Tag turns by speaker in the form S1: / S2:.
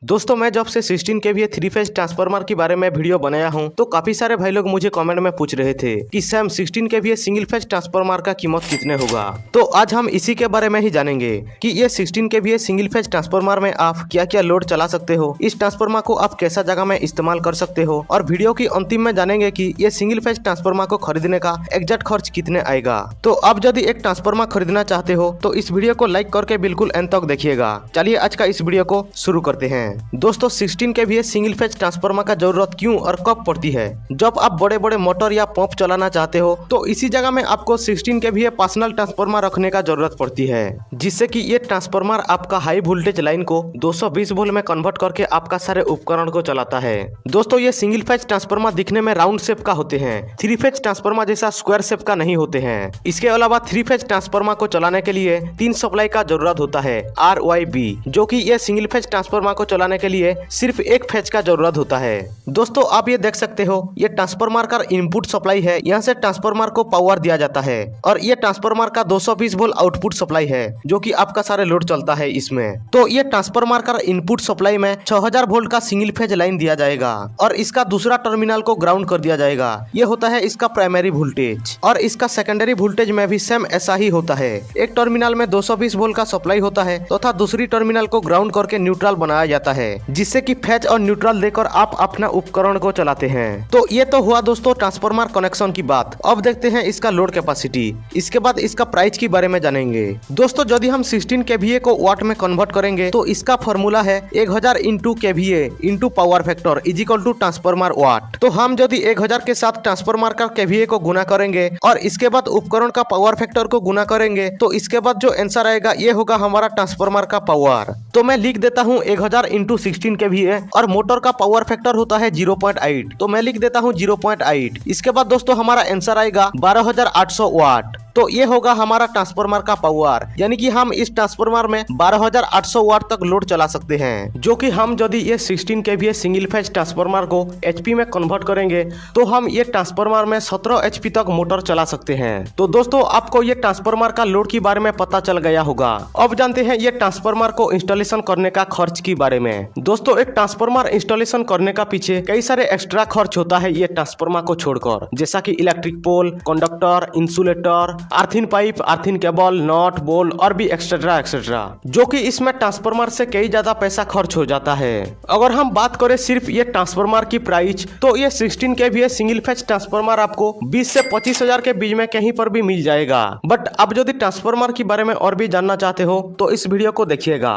S1: दोस्तों मैं जब से 16 kVA 3 फेज ट्रांसफार्मर के बारे में वीडियो बनाया हूं तो काफी सारे भाई लोग मुझे कमेंट में पूछ रहे थे कि Sam 16 kVA single phase transformer का कीमत कितने होगा। तो आज हम इसी के बारे में ही जानेंगे कि ये 16 kVA सिंगल फेज ट्रांसफार्मर में आप क्या क्या लोड चला सकते हो, इस ट्रांसफार्मर को आप कैसा जगह में इस्तेमाल कर सकते हो, और वीडियो की अंतिम में जानेंगे कि ये सिंगल फेज ट्रांसफार्मर को खरीदने का एग्जैक्ट खर्च कितने आएगा। तो आप यदि एक ट्रांसफार्मर खरीदना चाहते हो तो इस वीडियो को लाइक करके बिल्कुल एंड तक देखिएगा। चलिए आज का इस वीडियो को शुरू करते हैं। दोस्तों 16 kVA सिंगल फेज ट्रांसफार्मर का जरूरत क्यों और कब पड़ती है? जब आप बड़े बड़े मोटर या पंप चलाना चाहते हो तो इसी जगह में आपको 16 kVA पर्सनल ट्रांसफार्मर रखने का जरूरत पड़ती है, जिससे कि ये ट्रांसफार्मर आपका हाई वोल्टेज लाइन को 220 वोल्ट में कन्वर्ट करके आपका सारे उपकरण को चलाता है। दोस्तों ये सिंगल फेज ट्रांसफार्मर दिखने में राउंड शेप का होते हैं, 3 फेज ट्रांसफार्मर जैसा स्क्वायर शेप का नहीं होते हैं। इसके अलावा 3 फेज ट्रांसफार्मर को चलाने के लिए 3 सप्लाई का जरूरत होता है, RYB, जो कि ये सिंगल फेज ट्रांसफार्मर को चलाने के लिए सिर्फ एक फेज का जरूरत होता है। दोस्तों आप ये देख सकते हो, ये ट्रांसफार्मर का इनपुट सप्लाई है, यहाँ से ट्रांसफार्मर को पावर दिया जाता है, और ये ट्रांसफार्मर का 220 वोल्ट आउटपुट सप्लाई है जो कि आपका सारे लोड चलता है इसमें। तो ये ट्रांसफार्मर का इनपुट सप्लाई में 6000 वोल्ट का सिंगल फेज लाइन दिया जाएगा और इसका दूसरा टर्मिनल को ग्राउंड कर दिया जाएगा। ये होता है इसका प्राइमरी वोल्टेज, और इसका सेकेंडरी वोल्टेज में भी सेम ऐसा ही होता है। एक टर्मिनल में 220 वोल्ट का सप्लाई होता है तथा दूसरी टर्मिनल को ग्राउंड करके न्यूट्रल बनाया जाता है, जिससे कि फेज और न्यूट्रल देकर आप अपना उपकरण को चलाते हैं। तो ये तो हुआ दोस्तों ट्रांसफार्मर कनेक्शन की बात। अब देखते हैं इसका लोड कैपेसिटी, इसके बाद इसका प्राइस के बारे में जानेंगे। दोस्तों यदि हम 16 kVA को वाट में कन्वर्ट करेंगे तो इसका फॉर्मूला है 1000 into kVA into power factor is equal to transformer watt. तो हम यदि 1000 के साथ ट्रांसफार्मर का kVA को गुना करेंगे और इसके बाद उपकरण का पावर फैक्टर को गुना करेंगे तो इसके बाद जो आंसर आएगा ये होगा हमारा ट्रांसफार्मर का पावर। तो मैं लिख देता हूँ 1000 इंटू 16 kVA, और मोटर का पावर फैक्टर होता है 0.8, तो मैं लिख देता हूँ 0.8। इसके बाद दोस्तों हमारा आंसर आएगा 12800 वाट। तो ये होगा हमारा ट्रांसफार्मर का पावर, यानी कि हम इस ट्रांसफार्मर में 12800 वाट तक लोड चला सकते हैं, जो कि हम यदि ये 16 kVA सिंगल फेज ट्रांसफार्मर को HP में कन्वर्ट करेंगे तो हम ये ट्रांसफार्मर में 17 HP तक मोटर चला सकते हैं। तो दोस्तों आपको ये ट्रांसफार्मर का लोड के बारे में पता चल गया होगा। अब जानते हैं ये ट्रांसफार्मर को इंस्टॉलेशन करने का खर्च के बारे में। दोस्तों एक ट्रांसफार्मर इंस्टॉलेशन करने का पीछे कई सारे एक्स्ट्रा खर्च होता है ये ट्रांसफार्मर को छोड़कर, जैसा कि electric pole, conductor, insulator, earthing pipe, earthing cable, nut, bolt और भी एक्सेट्रा एक्सेट्रा, जो कि इसमें ट्रांसफार्मर से कई ज्यादा पैसा खर्च हो जाता है। अगर हम बात करें सिर्फ ये ट्रांसफार्मर की प्राइस, तो ये 16 kVA सिंगल फेज ट्रांसफार्मर आपको 20 से 25 हजार के बीच में कहीं पर भी मिल जाएगा। बट अब यदि ट्रांसफार्मर के बारे में और भी जानना चाहते हो तो इस वीडियो को देखिएगा।